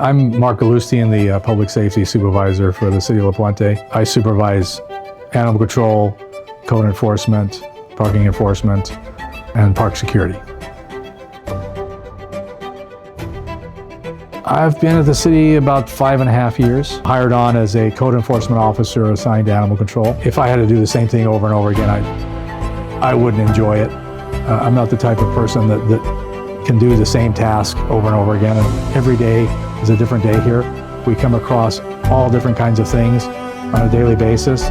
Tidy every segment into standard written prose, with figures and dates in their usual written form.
I'm Mark Galustian, the Public Safety Supervisor for the City of La Puente. I supervise animal control, code enforcement, parking enforcement, and park security. I've been at the city about 5.5 years, hired on as a code enforcement officer assigned to animal control. If I had to do the same thing over and over again, I wouldn't enjoy it. I'm not the type of person that can do the same task over and over again. And every day is a different day here. We come across all different kinds of things on a daily basis.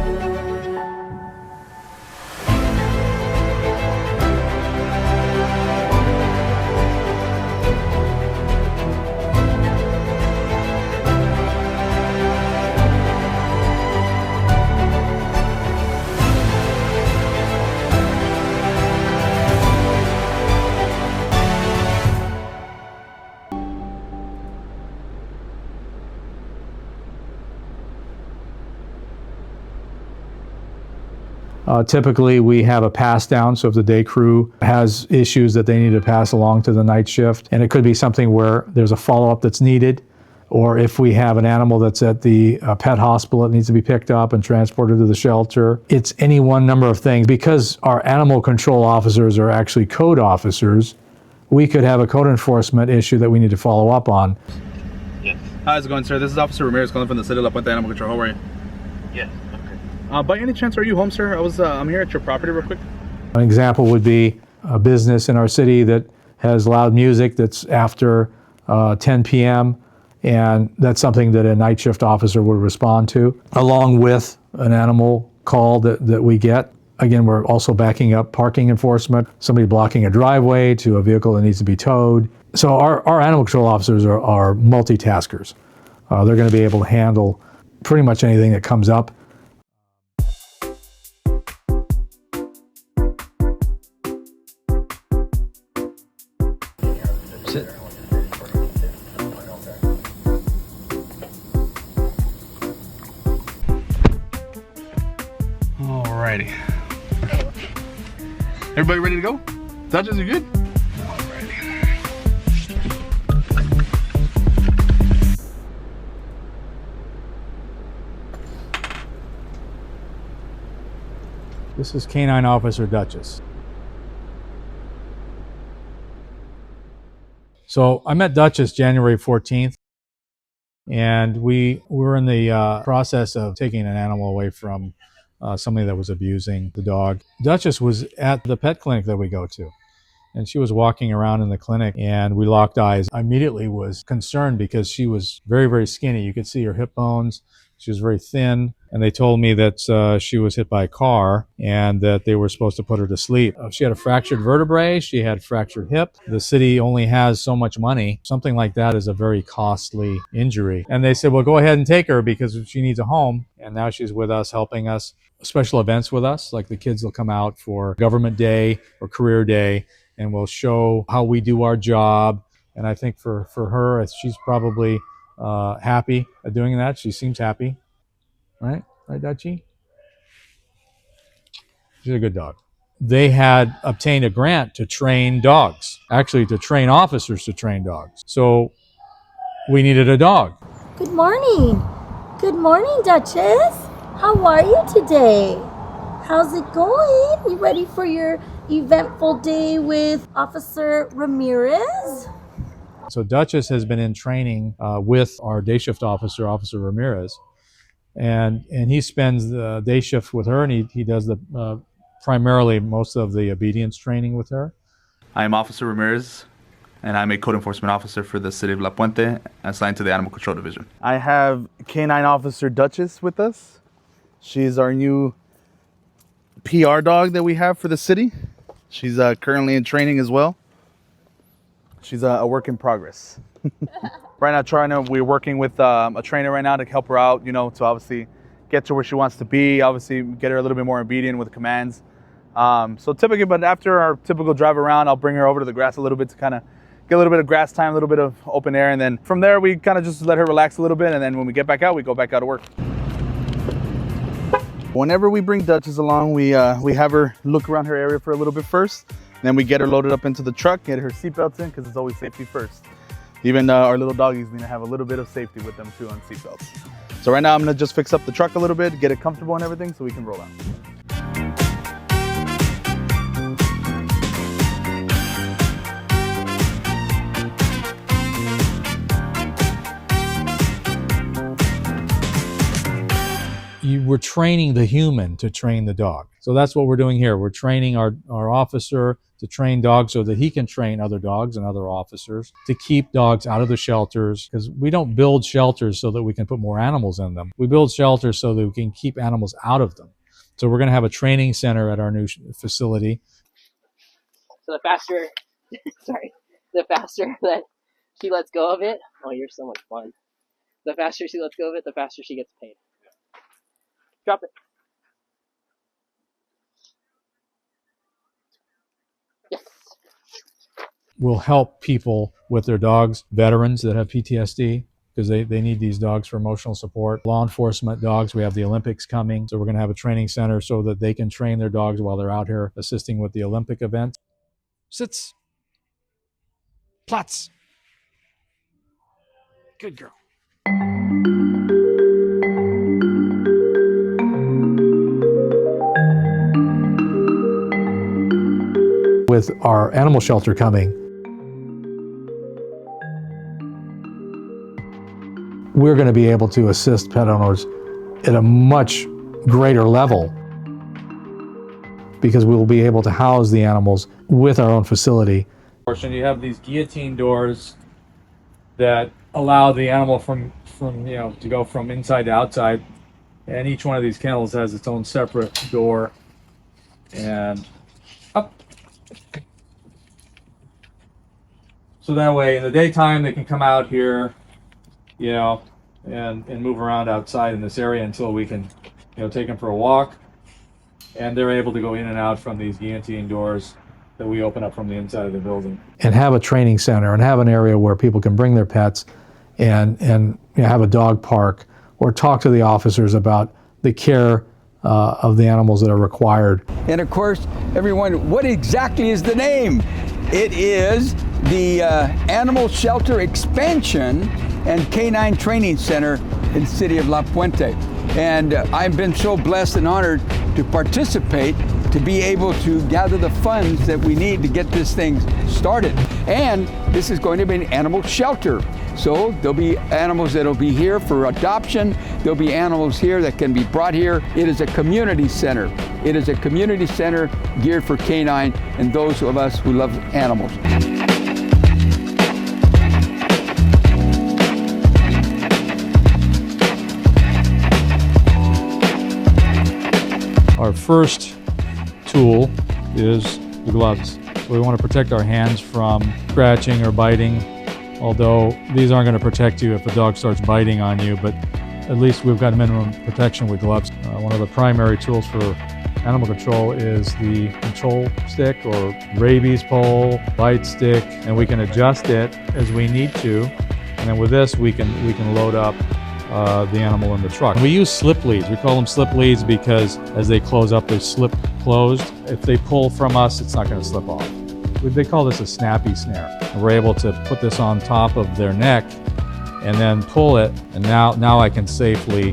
Typically, we have a pass down, so if the day crew has issues that they need to pass along to the night shift, and it could be something where there's a follow-up that's needed, or if we have an animal that's at the pet hospital that needs to be picked up and transported to the shelter. It's any one number of things. Because our animal control officers are actually code officers, we could have a code enforcement issue that we need to follow up on. Yes. How's it going, sir? This is Officer Ramirez calling from the City of La Puente Animal Control. How are you? Yes. By any chance, are you home, sir? I'm here at your property real quick. An example would be a business in our city that has loud music that's after 10 p.m. and that's something that a night shift officer would respond to, along with an animal call that we get. Again, we're also backing up parking enforcement, somebody blocking a driveway to a vehicle that needs to be towed. So our animal control officers are multitaskers. They're going to be able to handle pretty much anything that comes up. Sit. Alrighty. Everybody ready to go? Duchess, you good? Alrighty. This is Canine Officer Duchess. So I met Duchess January 14th, and we were in the process of taking an animal away from somebody that was abusing the dog. Duchess was at the pet clinic that we go to, and she was walking around in the clinic, and we locked eyes. I immediately was concerned because she was very, very skinny. You could see her hip bones. She was very thin, and they told me that she was hit by a car and that they were supposed to put her to sleep. She had a fractured vertebrae. She had fractured hip. The city only has so much money. Something like that is a very costly injury. And they said, well, go ahead and take her because she needs a home. And now she's with us, helping us. Special events with us, like the kids will come out for Government Day or Career Day, and we'll show how we do our job. And I think for her, she's probably happy at doing that. She seems happy, right Dutchie? She's a good dog. They had obtained a grant to train dogs, actually to train officers to train dogs. So we needed a dog. Good morning. Good morning, Duchess. How are you today? How's it going? You ready for your eventful day with Officer Ramirez? So Duchess has been in training with our day shift officer, Officer Ramirez, and he spends the day shift with her, and he does the primarily most of the obedience training with her. I am Officer Ramirez, and I'm a code enforcement officer for the City of La Puente, assigned to the Animal Control Division. I have Canine Officer Duchess with us. She's our new PR dog that we have for the city. She's currently in training as well. She's a work in progress. Right now, we're working with a trainer right now to help her out, to obviously get to where she wants to be, obviously get her a little bit more obedient with commands. So typically, but after our typical drive around, I'll bring her over to the grass a little bit to kind of get a little bit of grass time, a little bit of open air, and then from there, we kind of just let her relax a little bit, and then when we get back out, we go back out to work. Whenever we bring Duchess along, we have her look around her area for a little bit first. Then we get her loaded up into the truck, get her seatbelts in, because it's always safety first. Even our little doggies need to have a little bit of safety with them too on seatbelts. So right now I'm gonna just fix up the truck a little bit, get it comfortable and everything so we can roll out. We're training the human to train the dog. So that's what we're doing here. We're training our officer to train dogs so that he can train other dogs and other officers to keep dogs out of the shelters, because we don't build shelters so that we can put more animals in them. We build shelters so that we can keep animals out of them. So we're going to have a training center at our new facility. So the faster, the faster that she lets go of it, oh, you're so much fun. The faster she lets go of it, the faster she gets paid. Drop it. Yes. We'll help people with their dogs, veterans that have PTSD, because they need these dogs for emotional support. Law enforcement dogs, we have the Olympics coming, so we're going to have a training center so that they can train their dogs while they're out here assisting with the Olympic event. Sits. Platz. Good girl. With our animal shelter coming, we're going to be able to assist pet owners at a much greater level, because we will be able to house the animals with our own facility. You have these guillotine doors that allow the animal to go from inside to outside, and each one of these kennels has its own separate door and up. So that way in the daytime they can come out here, and move around outside in this area until we can, take them for a walk. And they're able to go in and out from these guillotine doors that we open up from the inside of the building. And have a training center and have an area where people can bring their pets and have a dog park, or talk to the officers about the care of the animals that are required. And of course, everyone, what exactly is the name? It is the Animal Shelter Expansion and Canine Training Center in the city of La Puente. And I've been so blessed and honored to participate, to be able to gather the funds that we need to get this thing started. And this is going to be an animal shelter. So there'll be animals that'll be here for adoption. There'll be animals here that can be brought here. It is a community center. It is a community center geared for canine and those of us who love animals. Our first tool is the gloves. We want to protect our hands from scratching or biting, although these aren't going to protect you if a dog starts biting on you, but at least we've got minimum protection with gloves. One of the primary tools for animal control is the control stick or rabies pole, bite stick, and we can adjust it as we need to. And then with this, we can load up the animal in the truck. We use slip leads. We call them slip leads because as they close up, they slip closed. If they pull from us, it's not going to slip off. They call this a snappy snare. And we're able to put this on top of their neck and then pull it, and now I can safely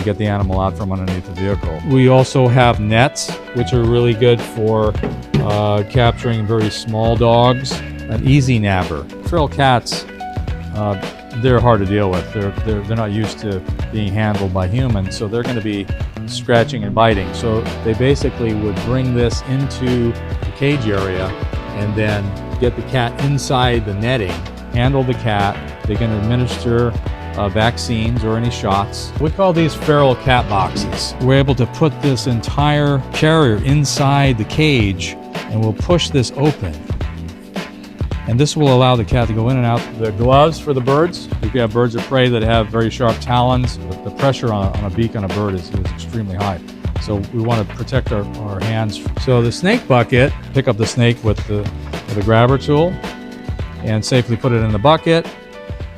get the animal out from underneath the vehicle. We also have nets, which are really good for capturing very small dogs. An easy napper. Feral cats, they're hard to deal with. They're not used to being handled by humans, so they're going to be scratching and biting. So they basically would bring this into the cage area and then get the cat inside the netting, handle the cat. They can administer vaccines or any shots. We call these feral cat boxes. We're able to put this entire carrier inside the cage, and we'll push this open. And this will allow the cat to go in and out. The gloves for the birds, if you have birds of prey that have very sharp talons, the pressure on a beak on a bird is extremely high. So we want to protect our hands. So the snake bucket, pick up the snake with the grabber tool and safely put it in the bucket.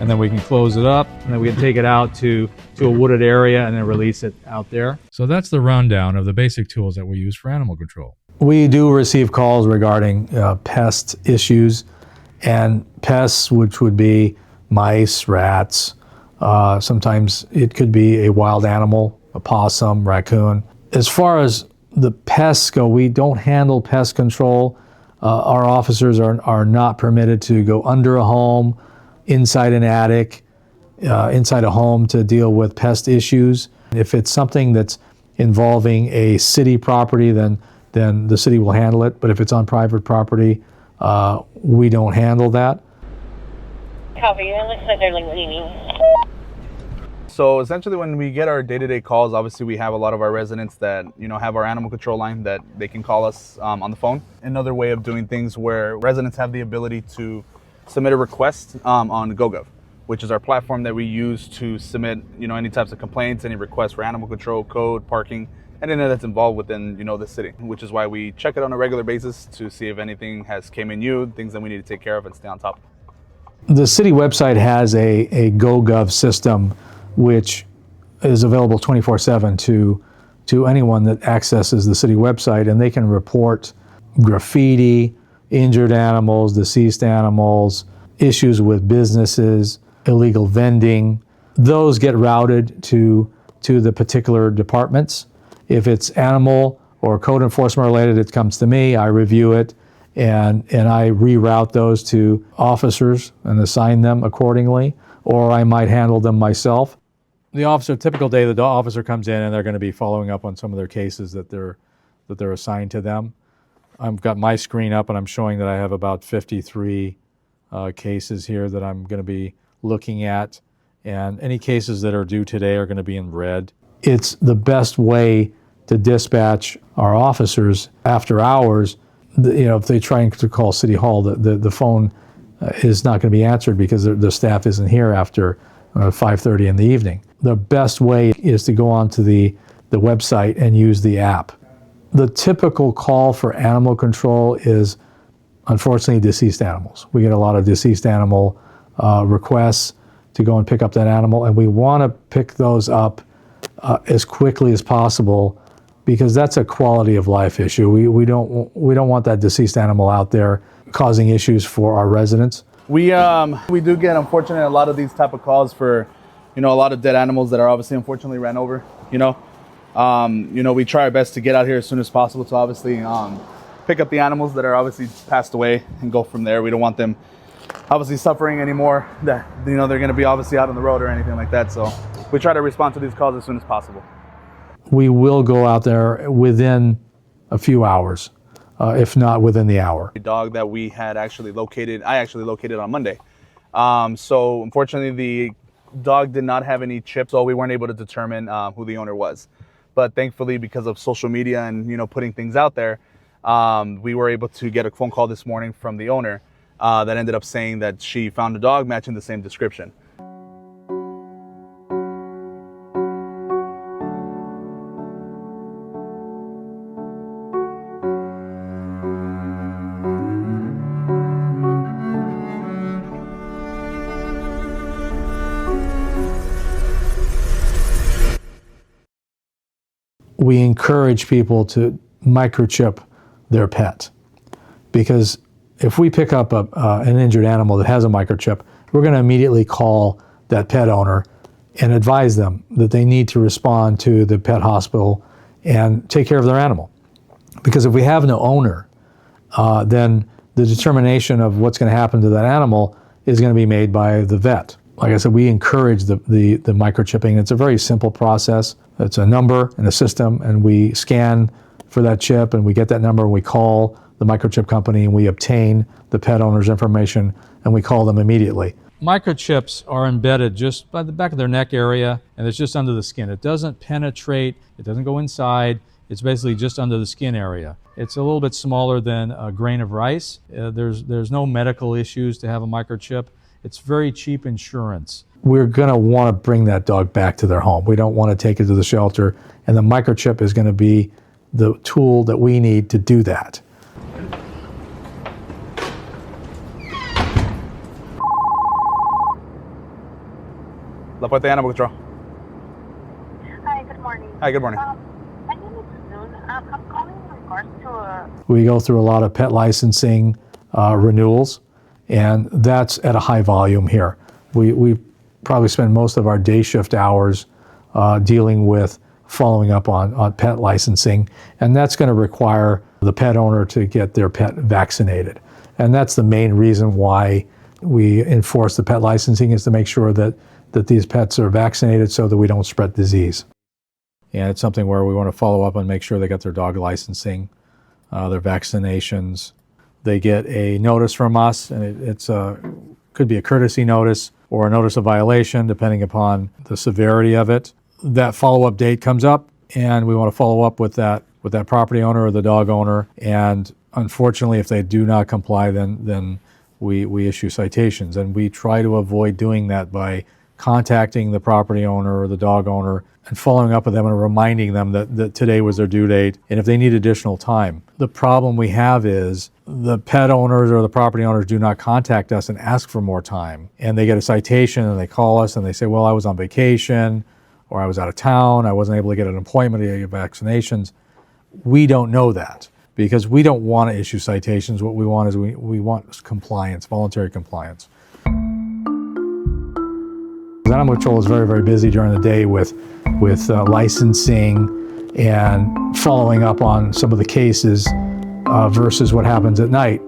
And then we can close it up, and then we can take it out to a wooded area and then release it out there. So that's the rundown of the basic tools that we use for animal control. We do receive calls regarding pest issues, and pests, which would be mice, rats. Sometimes it could be a wild animal, a possum, raccoon. As far as the pests go, we don't handle pest control. Our officers are not permitted to go under a home, inside an attic, inside a home to deal with pest issues. If it's something that's involving a city property, then the city will handle it. But if it's on private property, we don't handle that. Copy. It looks like they're leaving. So essentially when we get our day-to-day calls, obviously we have a lot of our residents that, have our animal control line that they can call us on the phone. Another way of doing things where residents have the ability to submit a request on GoGov, which is our platform that we use to submit, any types of complaints, any requests for animal control, code, parking, anything that's involved within, the city, which is why we check it on a regular basis to see if anything has came in new, things that we need to take care of and stay on top of. The city website has a GoGov system which is available 24/7 to anyone that accesses the city website, and they can report graffiti, injured animals, deceased animals, issues with businesses, illegal vending. Those get routed to the particular departments. If it's animal or code enforcement related, it comes to me, I review it, and I reroute those to officers and assign them accordingly, or I might handle them myself. The officer, typical day, the officer comes in and they're going to be following up on some of their cases that they're assigned to them. I've got my screen up and I'm showing that I have about 53 cases here that I'm going to be looking at, and any cases that are due today are going to be in red. It's the best way to dispatch our officers after hours. If they try to call City Hall, the phone is not going to be answered because the staff isn't here after 5:30 in the evening. The best way is to go onto the website and use the app. The typical call for animal control is, unfortunately, deceased animals. We get a lot of deceased animal requests to go and pick up that animal, and we want to pick those up as quickly as possible because that's a quality of life issue. We don't want that deceased animal out there causing issues for our residents. We do get, unfortunately, a lot of these type of calls for, a lot of dead animals that are obviously unfortunately ran over. We try our best to get out here as soon as possible to obviously pick up the animals that are obviously passed away and go from there. We don't want them obviously suffering anymore, that they're going to be obviously out on the road or anything like that. So we try to respond to these calls as soon as possible. We will go out there within a few hours, if not within the hour. A dog that we had I actually located on Monday. So unfortunately the dog did not have any chips, so we weren't able to determine who the owner was. But thankfully, because of social media and putting things out there, we were able to get a phone call this morning from the owner that ended up saying that she found a dog matching the same description. We encourage people to microchip their pet, because if we pick up an injured animal that has a microchip, we're going to immediately call that pet owner and advise them that they need to respond to the pet hospital and take care of their animal. Because if we have no owner, then the determination of what's going to happen to that animal is going to be made by the vet. Like I said, we encourage the microchipping. It's a very simple process. It's a number and a system, and we scan for that chip, and we get that number, and we call the microchip company, and we obtain the pet owner's information, and we call them immediately. Microchips are embedded just by the back of their neck area, and it's just under the skin. It doesn't penetrate, it doesn't go inside, it's basically just under the skin area. It's a little bit smaller than a grain of rice. There's no medical issues to have a microchip. It's very cheap insurance. We're going to want to bring that dog back to their home. We don't want to take it to the shelter, and the microchip is going to be the tool that we need to do that. La Puente Animal Control. Hi, good morning. Hi, good morning. My name is June. I'm calling in regards to We go through a lot of pet licensing renewals, And that's at a high volume here. We probably spend most of our day shift hours dealing with following up on pet licensing, and that's going to require the pet owner to get their pet vaccinated. And that's the main reason why we enforce the pet licensing, is to make sure that these pets are vaccinated so that we don't spread disease. And it's something where we want to follow up and make sure they got their dog licensing, their vaccinations. They get a notice from us, and it's could be a courtesy notice or a notice of violation, depending upon the severity of it. That follow-up date comes up, and we want to follow up with that property owner or the dog owner. And unfortunately, if they do not comply, then we issue citations. And we try to avoid doing that by contacting the property owner or the dog owner and following up with them and reminding them that today was their due date, and if they need additional time. The problem we have is the pet owners or the property owners do not contact us and ask for more time. And they get a citation and they call us and they say, well, I was on vacation, or I was out of town, I wasn't able to get an appointment to get vaccinations. We don't know that, because we don't want to issue citations. What we want is we want compliance, voluntary compliance. Animal control is very, very busy during the day with licensing and following up on some of the cases versus what happens at night.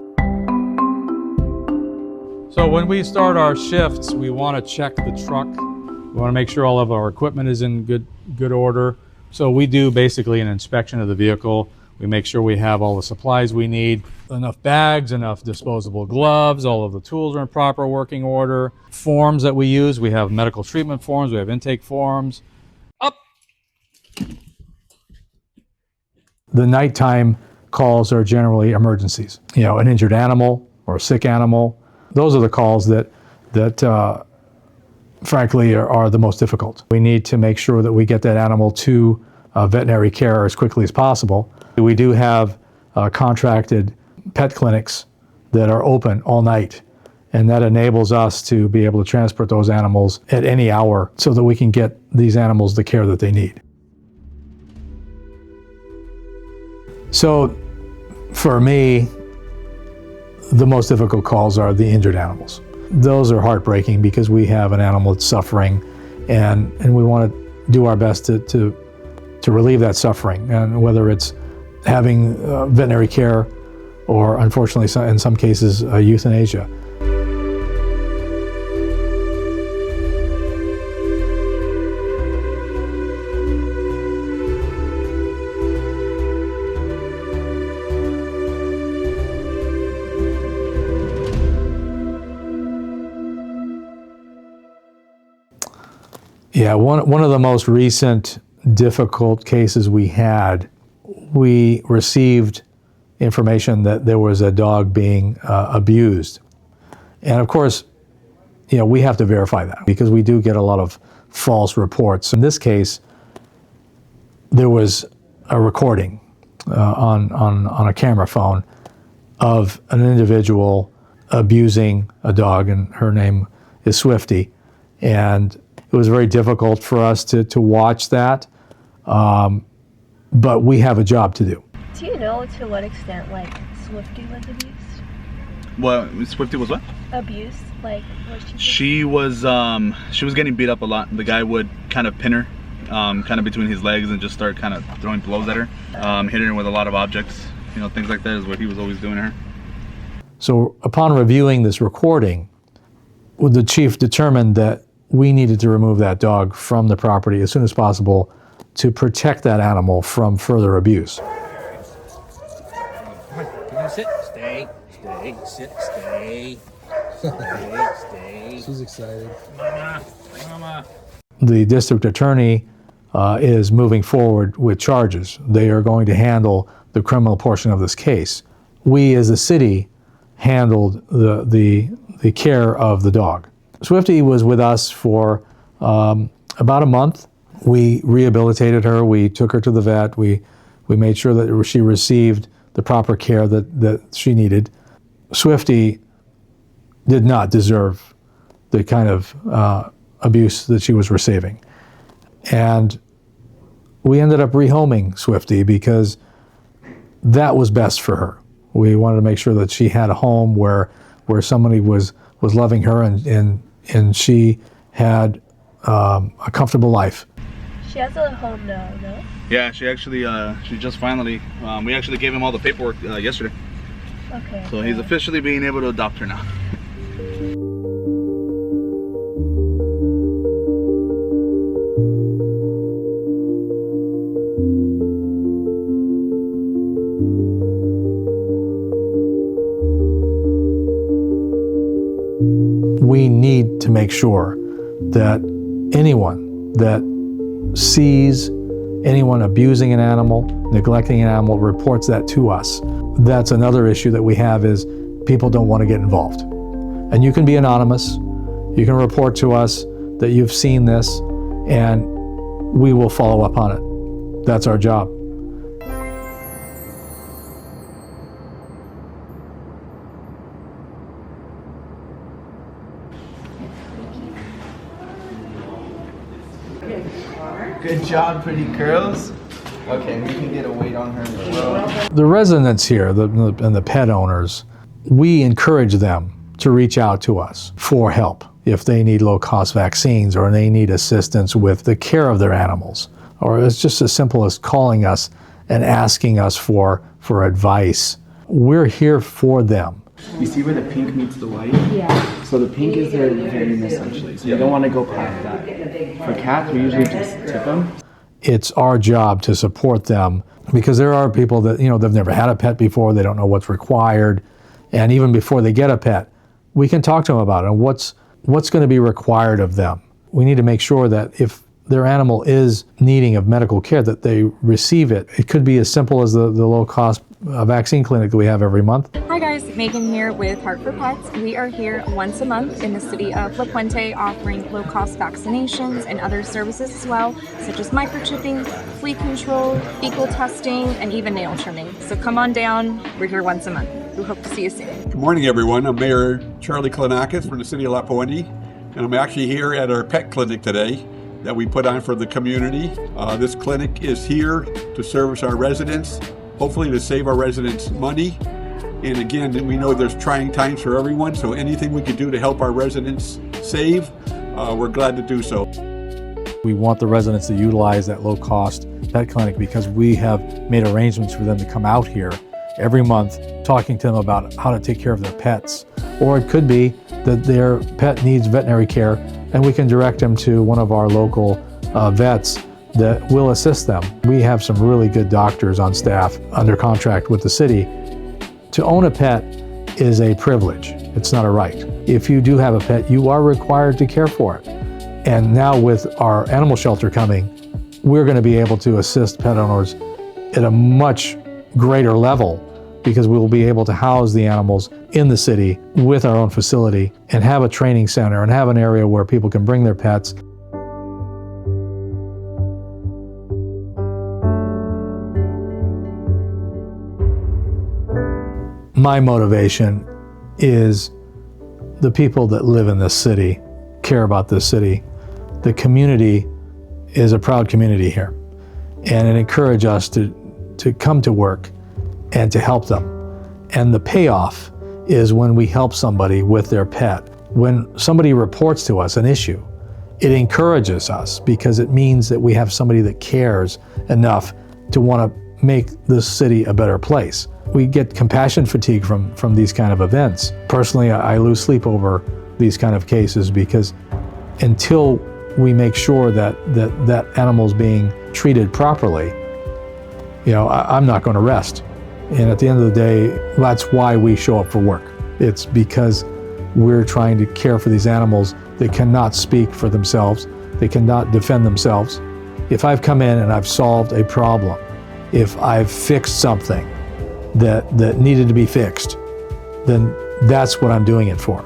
So when we start our shifts, we want to check the truck. We want to make sure all of our equipment is in good order. So we do basically an inspection of the vehicle. We make sure we have all the supplies we need, enough bags, enough disposable gloves, all of the tools are in proper working order. Forms that we use, we have medical treatment forms, we have intake forms. Up! The nighttime calls are generally emergencies. An injured animal or a sick animal. Those are the calls that frankly are the most difficult. We need to make sure that we get that animal to veterinary care as quickly as possible. We do have contracted pet clinics that are open all night, and that enables us to be able to transport those animals at any hour so that we can get these animals the care that they need. So for me, the most difficult calls are the injured animals. Those are heartbreaking because we have an animal that's suffering, and we want to do our best to relieve that suffering, and whether it's having veterinary care or, unfortunately, in some cases, euthanasia. Yeah, one of the most recent difficult cases we had, we received information that there was a dog being abused. And of course, we have to verify that because we do get a lot of false reports. In this case, there was a recording on a camera phone of an individual abusing a dog, and her name is Swifty. And it was very difficult for us to watch that, but we have a job to do. Do you know to what extent, Swifty was abused? Well, Swifty was what? Abused, was she? She was getting beat up a lot. The guy would kind of pin her, kind of between his legs, and just start kind of throwing blows at her, hitting her with a lot of objects. Things like that is what he was always doing to her. So upon reviewing this recording, the chief determined that we needed to remove that dog from the property as soon as possible to protect that animal from further abuse. Come on, can you sit? Stay, sit, stay. Stay. She's excited. Mama. The district attorney is moving forward with charges. They are going to handle the criminal portion of this case. We as a city handled the care of the dog. Swifty was with us for about a month. We rehabilitated her. We took her to the vet. We made sure that she received the proper care that she needed. Swifty did not deserve the kind of abuse that she was receiving. And we ended up rehoming Swifty because that was best for her. We wanted to make sure that she had a home where where somebody was loving her and she had a comfortable life. She has a home now, no? Yeah, she actually, she just finally, we actually gave him all the paperwork yesterday. Okay. So he's officially being able to adopt her now. We need to make sure that anyone that sees anyone abusing an animal, neglecting an animal, reports that to us. That's another issue that we have, is people don't want to get involved. And you can be anonymous. You can report to us that you've seen this, and we will follow up on it. That's our job. Good job, pretty girls. Okay, we can get a weight on her as well. The residents here and the pet owners, we encourage them to reach out to us for help if they need low-cost vaccines or they need assistance with the care of their animals. Or it's just as simple as calling us and asking us for advice. We're here for them. You see where the pink meets the white? Yeah. So the pink is their vein essentially. So you don't want to go past that. For cats, we usually just tip them. It's our job to support them, because there are people that, they've never had a pet before, they don't know what's required. And even before they get a pet, we can talk to them about it and what's going to be required of them. We need to make sure that if their animal is needing of medical care, that they receive it. It could be as simple as the low-cost vaccine clinic that we have every month. Hi guys, Megan here with Heart for Pets. We are here once a month in the city of La Puente offering low-cost vaccinations and other services as well, such as microchipping, flea control, fecal testing, and even nail trimming. So come on down, we're here once a month. We hope to see you soon. Good morning everyone, I'm Mayor Charlie Klinakis from the city of La Puente, and I'm actually here at our pet clinic today that we put on for the community. This clinic is here to service our residents, hopefully to save our residents money. And again, we know there's trying times for everyone, so anything we can do to help our residents save, we're glad to do so. We want the residents to utilize that low-cost pet clinic because we have made arrangements for them to come out here every month, talking to them about how to take care of their pets. Or it could be that their pet needs veterinary care, and we can direct them to one of our local vets that will assist them. We have some really good doctors on staff under contract with the city. To own a pet is a privilege. It's not a right. If you do have a pet, you are required to care for it. And now with our animal shelter coming, we're going to be able to assist pet owners at a much greater level, because we will be able to house the animals in the city with our own facility and have a training center and have an area where people can bring their pets. My motivation is the people that live in this city care about this city. The community is a proud community here, and it encourages us to come to work and to help them. And the payoff is when we help somebody with their pet. When somebody reports to us an issue, it encourages us because it means that we have somebody that cares enough to want to make this city a better place. We get compassion fatigue from these kind of events. Personally, I lose sleep over these kind of cases because until we make sure that animal's being treated properly, I'm not going to rest. And at the end of the day, that's why we show up for work. It's because we're trying to care for these animals that cannot speak for themselves. They cannot defend themselves. If I've come in and I've solved a problem, if I've fixed something that needed to be fixed, then that's what I'm doing it for.